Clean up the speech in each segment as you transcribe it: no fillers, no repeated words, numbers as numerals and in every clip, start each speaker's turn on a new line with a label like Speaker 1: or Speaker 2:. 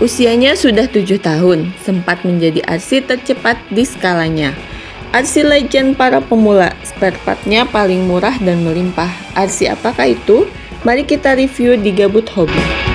Speaker 1: Usianya sudah 7 tahun, sempat menjadi RC tercepat di skalanya. RC Legend para pemula, spare partnya paling murah dan melimpah. RC apakah itu? Mari kita review di Gabut Hobi.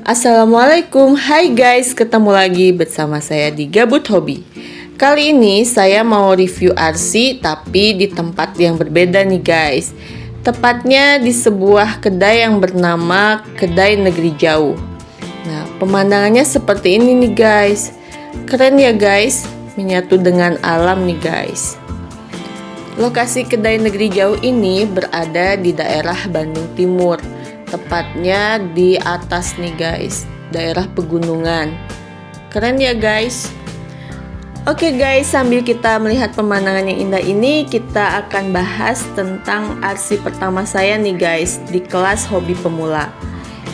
Speaker 1: Assalamualaikum, hai guys, ketemu lagi bersama saya di Gabut Hobi. Kali ini saya mau review RC tapi di tempat yang berbeda nih guys. Tepatnya di sebuah kedai yang bernama Kedai Negeri Jauh. Nah, pemandangannya seperti ini nih guys. Keren ya guys, menyatu dengan alam nih guys. Lokasi Kedai Negeri Jauh ini berada di daerah Bandung Timur. Tepatnya di atas nih guys, daerah pegunungan. Keren ya guys. Oke guys, sambil kita melihat pemandangan yang indah ini, kita akan bahas tentang RC pertama saya nih guys di kelas hobi pemula.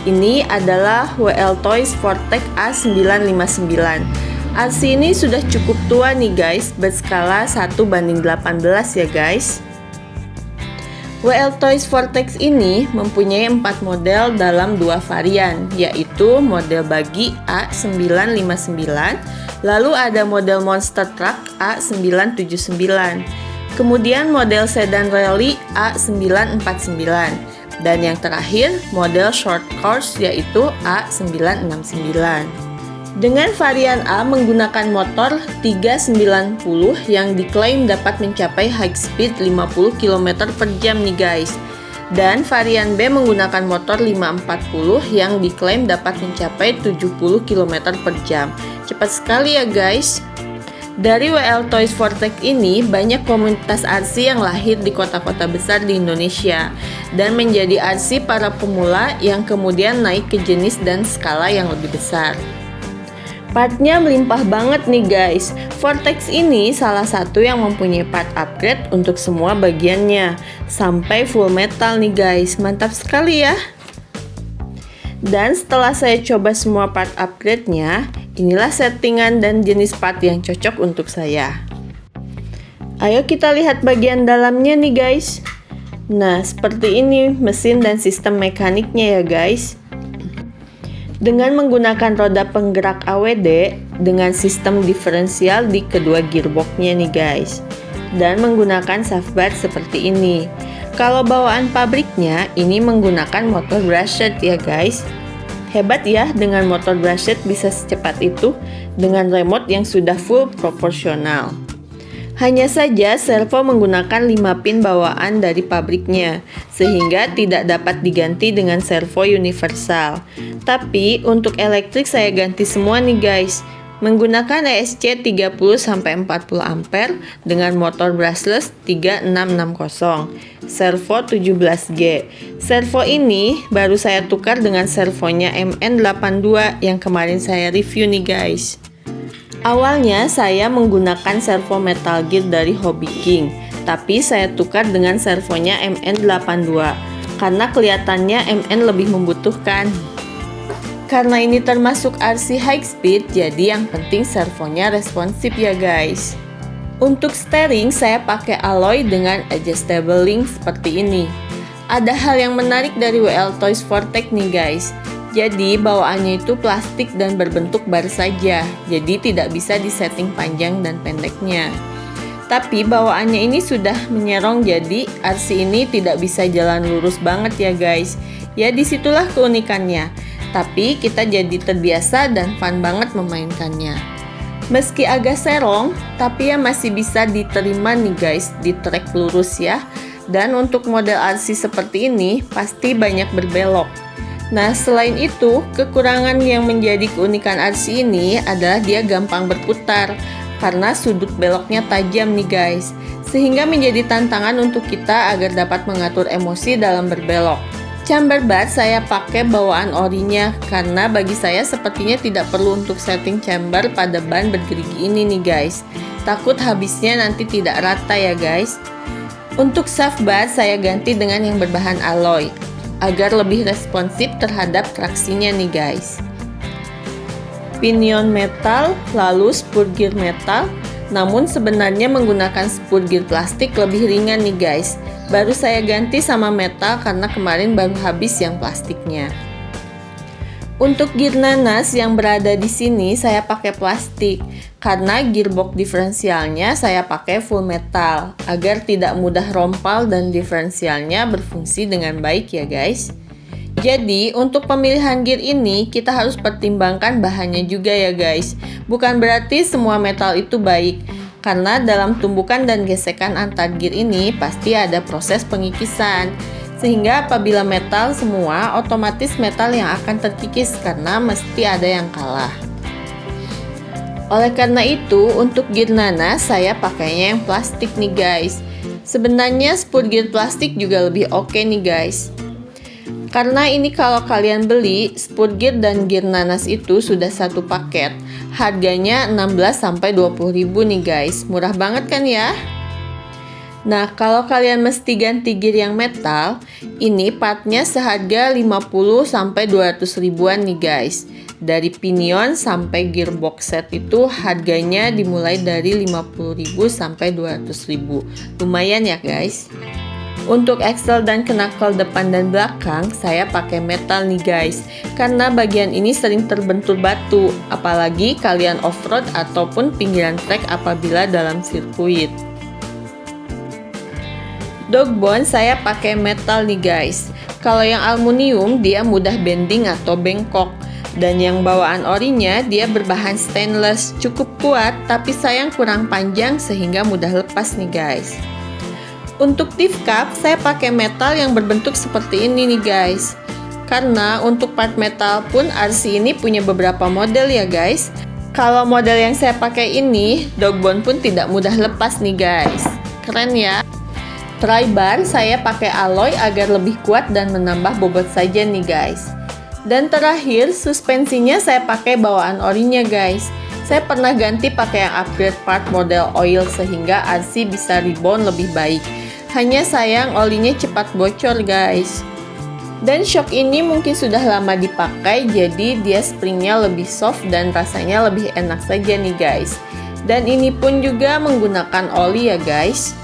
Speaker 1: Ini adalah WL Toys Vortex A959. RC ini sudah cukup tua nih guys, berskala 1:18 ya guys. WL Toys Vortex ini mempunyai 4 model dalam 2 varian, yaitu model buggy A959, lalu ada model monster truck A979, kemudian model sedan rally A949, dan yang terakhir model short course yaitu A969. Dengan varian A menggunakan motor 390 yang diklaim dapat mencapai high speed 50 km per jam nih guys. Dan varian B menggunakan motor 540 yang diklaim dapat mencapai 70 km per jam. Cepat sekali ya guys. Dari WL Toys Vortex ini banyak komunitas RC yang lahir di kota-kota besar di Indonesia dan menjadi RC para pemula yang kemudian naik ke jenis dan skala yang lebih besar. Partnya melimpah banget nih guys. Vortex ini salah satu yang mempunyai part upgrade untuk semua bagiannya, sampai full metal nih guys. Mantap sekali ya. Dan setelah saya coba semua part upgrade-nya, inilah settingan dan jenis part yang cocok untuk saya. Ayo kita lihat bagian dalamnya nih guys. Nah, seperti ini mesin dan sistem mekaniknya ya guys. Dengan menggunakan roda penggerak AWD dengan sistem diferensial di kedua gearboxnya nih guys, dan menggunakan shaftbar seperti ini. Kalau bawaan pabriknya ini menggunakan motor brushed ya guys. Hebat ya, dengan motor brushed bisa secepat itu dengan remote yang sudah full proporsional. Hanya saja servo menggunakan 5 pin bawaan dari pabriknya, sehingga tidak dapat diganti dengan servo universal. Tapi untuk elektrik saya ganti semua nih guys, menggunakan ESC 30-40 ampere dengan motor brushless 3660, servo 17G. Servo ini baru saya tukar dengan servonya MN82 yang kemarin saya review nih guys. Awalnya saya menggunakan servo Metal Gear dari Hobby King, tapi saya tukar dengan servonya MN82 karena kelihatannya MN lebih membutuhkan. Karena ini termasuk RC high speed, jadi yang penting servonya responsif ya guys. Untuk steering saya pakai alloy dengan adjustable link seperti ini. Ada hal yang menarik dari WL Toys Vortex nih guys. Jadi bawaannya itu plastik dan berbentuk bar saja, jadi tidak bisa disetting panjang dan pendeknya. Tapi bawaannya ini sudah menyerong, jadi RC ini tidak bisa jalan lurus banget ya guys. Ya disitulah keunikannya. Tapi kita jadi terbiasa dan fun banget memainkannya. Meski agak serong, tapi ya masih bisa diterima nih guys di trek lurus ya. Dan untuk model RC seperti ini pasti banyak berbelok. Nah, selain itu, kekurangan yang menjadi keunikan RC ini adalah dia gampang berputar karena sudut beloknya tajam nih guys, sehingga menjadi tantangan untuk kita agar dapat mengatur emosi dalam berbelok. Chamber bar saya pakai bawaan orinya karena bagi saya sepertinya tidak perlu untuk setting chamber pada ban bergerigi ini nih guys. Takut habisnya nanti tidak rata ya guys. Untuk shaft bar saya ganti dengan yang berbahan alloy agar lebih responsif terhadap traksinya nih guys. Pinion metal, lalu spur gear metal, namun sebenarnya menggunakan spur gear plastik lebih ringan nih guys. Baru saya ganti sama metal karena kemarin baru habis yang plastiknya. Untuk gear nanas yang berada di sini saya pakai plastik karena gearbox diferensialnya saya pakai full metal agar tidak mudah rompal dan diferensialnya berfungsi dengan baik ya guys. Jadi untuk pemilihan gear ini kita harus pertimbangkan bahannya juga ya guys. Bukan berarti semua metal itu baik, karena dalam tumbukan dan gesekan antar gear ini pasti ada proses pengikisan. Sehingga apabila metal semua, otomatis metal yang akan terkikis karena mesti ada yang kalah. Oleh karena itu, untuk gear nanas saya pakainya yang plastik nih guys. Sebenarnya spur gear plastik juga lebih oke nih guys. Karena ini kalau kalian beli, spur gear dan gear nanas itu sudah satu paket. Harganya 16-20 ribu nih guys. Murah banget kan ya? Nah, kalau kalian mesti ganti gear yang metal, ini partnya seharga 50-200 ribuan nih guys. Dari pinion sampai gearbox set itu harganya dimulai dari 50.000 sampai 200.000. Lumayan ya guys. Untuk axle dan knuckle depan dan belakang saya pakai metal nih guys, karena bagian ini sering terbentur batu, apalagi kalian off-road ataupun pinggiran trek apabila dalam sirkuit. Dog bone saya pakai metal nih guys. Kalau yang aluminium dia mudah bending atau bengkok. Dan yang bawaan orinya dia berbahan stainless, cukup kuat tapi sayang kurang panjang sehingga mudah lepas nih guys. Untuk diff cup saya pakai metal yang berbentuk seperti ini nih guys. Karena untuk part metal pun RC ini punya beberapa model ya guys. Kalau model yang saya pakai ini, dog bone pun tidak mudah lepas nih guys. Keren ya. Tri-bar saya pakai alloy agar lebih kuat dan menambah bobot saja nih guys. Dan terakhir, suspensinya saya pakai bawaan orinya guys. Saya pernah ganti pakai yang upgrade part model oil sehingga RC bisa rebound lebih baik. Hanya sayang olinya cepat bocor guys. Dan shock ini mungkin sudah lama dipakai, jadi dia springnya lebih soft dan rasanya lebih enak saja nih guys. Dan ini pun juga menggunakan oli ya guys.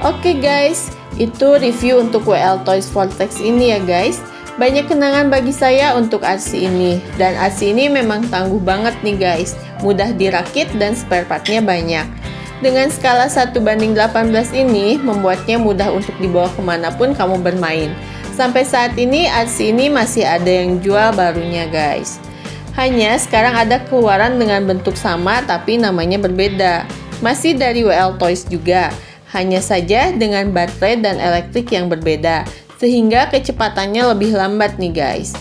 Speaker 1: Oke guys, itu review untuk WL Toys Vortex ini ya guys. Banyak kenangan bagi saya untuk RC ini. Dan RC ini memang tangguh banget nih guys. Mudah dirakit dan spare partnya banyak. Dengan skala 1:18 ini, membuatnya mudah untuk dibawa kemanapun kamu bermain. Sampai saat ini RC ini masih ada yang jual barunya guys. Hanya sekarang ada keluaran dengan bentuk sama tapi namanya berbeda. Masih dari WL Toys juga. Hanya saja dengan baterai dan elektrik yang berbeda, sehingga kecepatannya lebih lambat nih guys.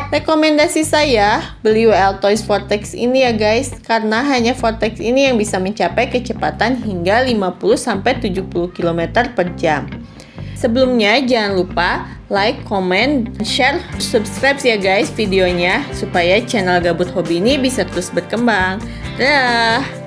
Speaker 1: Rekomendasi saya, beli WL Toys Vortex ini ya guys, karena hanya Vortex ini yang bisa mencapai kecepatan hingga 50-70 km per jam. Sebelumnya jangan lupa like, comment, share, subscribe ya guys videonya, supaya channel Gabut Hobi ini bisa terus berkembang. Dadah!